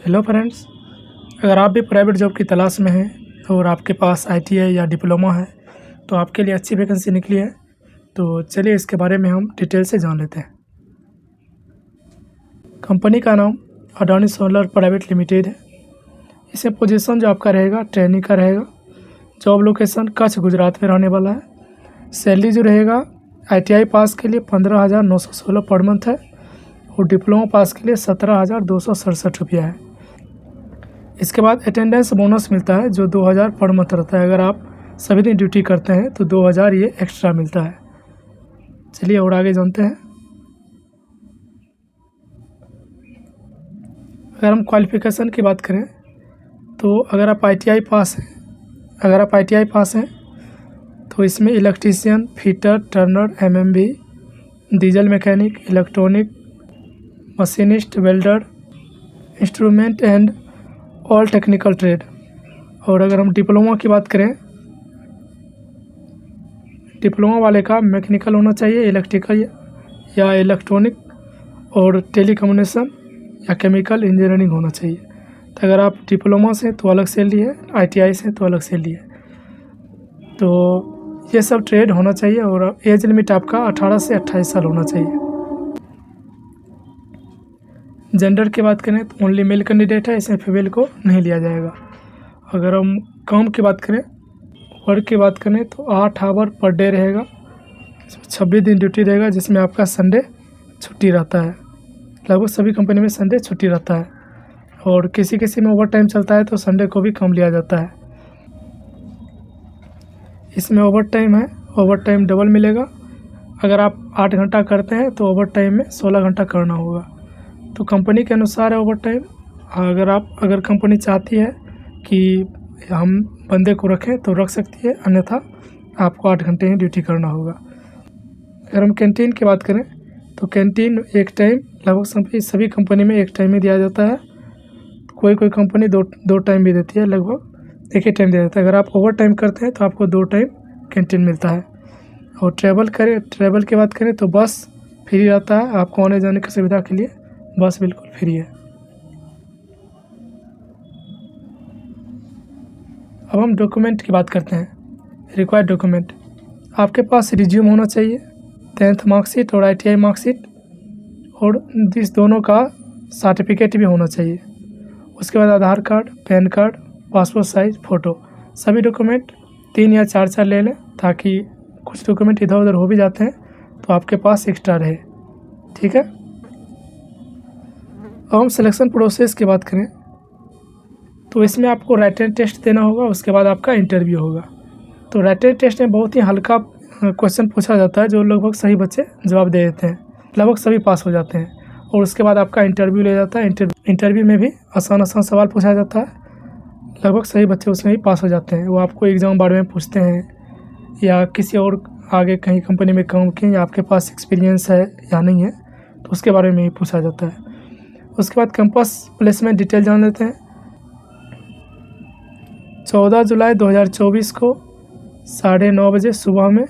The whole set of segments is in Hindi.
हेलो फ्रेंड्स, अगर आप भी प्राइवेट जॉब की तलाश में हैं और आपके पास आईटीआई या डिप्लोमा है तो आपके लिए अच्छी वैकेंसी निकली है। तो चलिए इसके बारे में हम डिटेल से जान लेते हैं। कंपनी का नाम अडानी सोलर प्राइवेट लिमिटेड है। इसमें पोजीशन जो आपका रहेगा ट्रेनिंग का रहेगा। जॉब लोकेशन कच्छ गुजरात में रहने वाला है। सैलरी जो रहेगा आईटीआई पास के लिए 15,916 पर मंथ है और डिप्लोमा पास के लिए 17,267 रुपया है। इसके बाद अटेंडेंस बोनस मिलता है जो 2,000 पर मंथ रहता है। अगर आप सभी दिन ड्यूटी करते हैं तो 2,000 ये एक्स्ट्रा मिलता है। चलिए और आगे जानते हैं। अगर हम क्वालिफ़िकेशन की बात करें तो अगर आप आईटीआई पास हैं तो इसमें electrician, fitter, Turner, MMV, diesel mechanic, electronic, machinist, welder, instrument and all technical trade. और अगर हम डिप्लोमा की बात करें, डिप्लोमा वाले का मैकेनिकल होना चाहिए, इलेक्ट्रिकल या इलेक्ट्रॉनिक और टेलीकम्युनिकेशन या केमिकल इंजीनियरिंग होना चाहिए। तो अगर आप डिप्लोमा से तो अलग सैलरी है, आईटीआई से तो अलग सैलरी है। तो ये सब ट्रेड होना चाहिए और एज लिमिट आपका 18 से 28 साल होना चाहिए। जेंडर की बात करें तो ओनली मेल कैंडिडेट है, इसमें फीमेल को नहीं लिया जाएगा। अगर हम काम की बात करें, वर्क की बात करें तो 8 आवर पर डे रहेगा। 26 दिन ड्यूटी रहेगा जिसमें आपका संडे छुट्टी रहता है। लगभग सभी कंपनी में संडे छुट्टी रहता है और किसी किसी में ओवर टाइम चलता है तो संडे को भी कम लिया जाता है। इसमें ओवर टाइम है, ओवर टाइम डबल मिलेगा। अगर आप 8 घंटा करते हैं तो ओवर टाइम में 16 घंटा करना होगा। तो कंपनी के अनुसार है ओवर टाइम। अगर कंपनी चाहती है कि हम बंदे को रखें तो रख सकती है, अन्यथा आपको 8 घंटे ही ड्यूटी करना होगा। अगर हम कैंटीन की बात करें तो कैंटीन एक टाइम, लगभग सभी कंपनी में एक टाइम ही दिया जाता है। कोई कंपनी दो टाइम भी देती है, लगभग एक ही टाइम दिया जाता है। अगर आप ओवर टाइम करते हैं तो आपको 2 टाइम कैंटीन मिलता है। और ट्रैवल की बात करें तो बस फ्री रहता है। आपको आने जाने की सुविधा के लिए बस बिल्कुल फ्री है। अब हम डॉक्यूमेंट की बात करते हैं। रिक्वायर्ड डॉक्यूमेंट, आपके पास रिज्यूम होना चाहिए, 10th मार्कशीट और आईटीआई मार्कशीट और इस दोनों का सर्टिफिकेट भी होना चाहिए। उसके बाद Aadhaar card, PAN card, passport size photo, सभी डॉक्यूमेंट 3 या 4 ले लें ताकि कुछ डॉक्यूमेंट इधर उधर हो भी जाते हैं तो आपके पास एक्स्ट्रा रहे। ठीक है। अब हम सिलेक्शन प्रोसेस की बात करें तो इसमें आपको राइटन टेस्ट देना होगा, उसके बाद आपका इंटरव्यू होगा। तो राइटन टेस्ट में बहुत ही हल्का क्वेश्चन पूछा जाता है जो लगभग सही बच्चे जवाब दे देते हैं, लगभग सभी पास हो जाते हैं। और उसके बाद आपका इंटरव्यू ले जाता है। इंटरव्यू में भी आसान सवाल पूछा जाता है, लगभग सभी बच्चे उसमें ही पास हो जाते हैं। वो आपको एग्ज़ाम बारे में पूछते हैं या किसी और आगे कहीं कंपनी में काम किए या आपके पास एक्सपीरियंस है या नहीं है, तो उसके बारे में ही पूछा जाता है। उसके बाद कैंपस प्लेसमेंट डिटेल जान लेते हैं। 14 जुलाई 2024 को 9:30 बजे सुबह में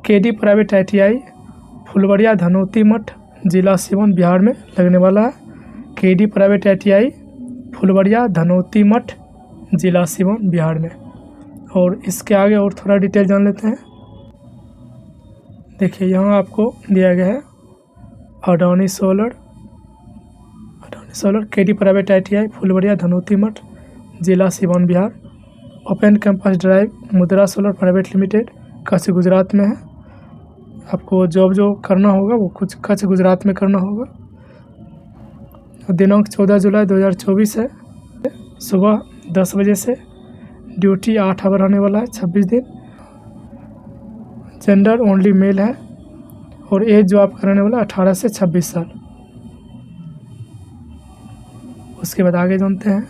KD private ITI Phulwaria Dhanauti Math जिला सीवन बिहार में लगने वाला है। KD private ITI Phulwaria Dhanauti Math जिला सीवन बिहार में। और इसके आगे और थोड़ा डिटेल जान लेते हैं। देखिए यहाँ आपको दिया गया है Adani solar KD private ITI Phulwaria Dhanauti Math जिला Siwan Bihar. Open campus drive Mudra solar private limited, Kutch Gujarat में है। आपको जॉब जो करना होगा वो कुछ कच्छ गुजरात में करना होगा। दिनांक 14 जुलाई 2024 है। सुबह 10 बजे से ड्यूटी 8 आवर रहने वाला है, 26 दिन। जेंडर ओनली मेल है और एज जो आपका रहने वाला 18 से 26 साल। उसके बाद आगे जानते हैं।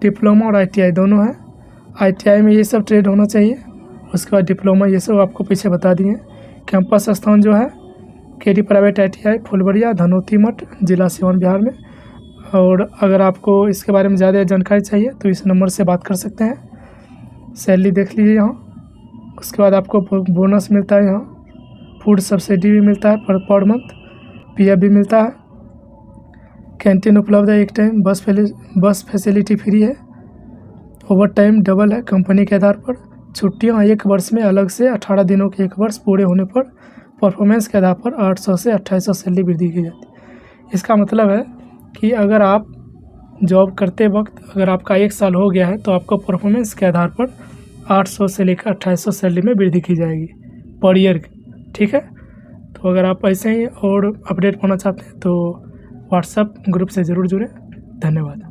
डिप्लोमा और आईटीआई दोनों है। आईटीआई में ये सब ट्रेड होना चाहिए, उसके बाद डिप्लोमा ये सब आपको पीछे बता दिए। कैंपस स्थान जो है KD private ITI Phulwaria Dhanauti Math जिला सीवान बिहार में। और अगर आपको इसके बारे में ज़्यादा जानकारी चाहिए तो इस नंबर से बात कर सकते हैं। सैलरी देख लीजिए यहाँ। उसके बाद आपको बोनस मिलता है, यहाँ फूड सब्सिडी भी मिलता है पर मंथ, पीएफ भी मिलता है कैंटीन उपलब्ध है एक टाइम, बस फैसिलिटी फ्री है, ओवर टाइम डबल है कंपनी के आधार पर, छुट्टियां 1 वर्ष में अलग से 18 दिनों के 1 वर्ष पूरे होने पर परफॉर्मेंस के आधार पर 800 से 2800 सैलरी वृद्धि की जाती है। इसका मतलब है कि अगर आप जॉब करते वक्त अगर आपका 1 साल हो गया है तो आपको परफॉर्मेंस के आधार पर 800 से लेकर 2800 सैलरी में वृद्धि की जाएगी पर ईयर की। ठीक है, तो अगर आप ऐसे ही और अपडेट पाना चाहते हैं तो व्हाट्सएप ग्रुप से ज़रूर जुड़ें। धन्यवाद।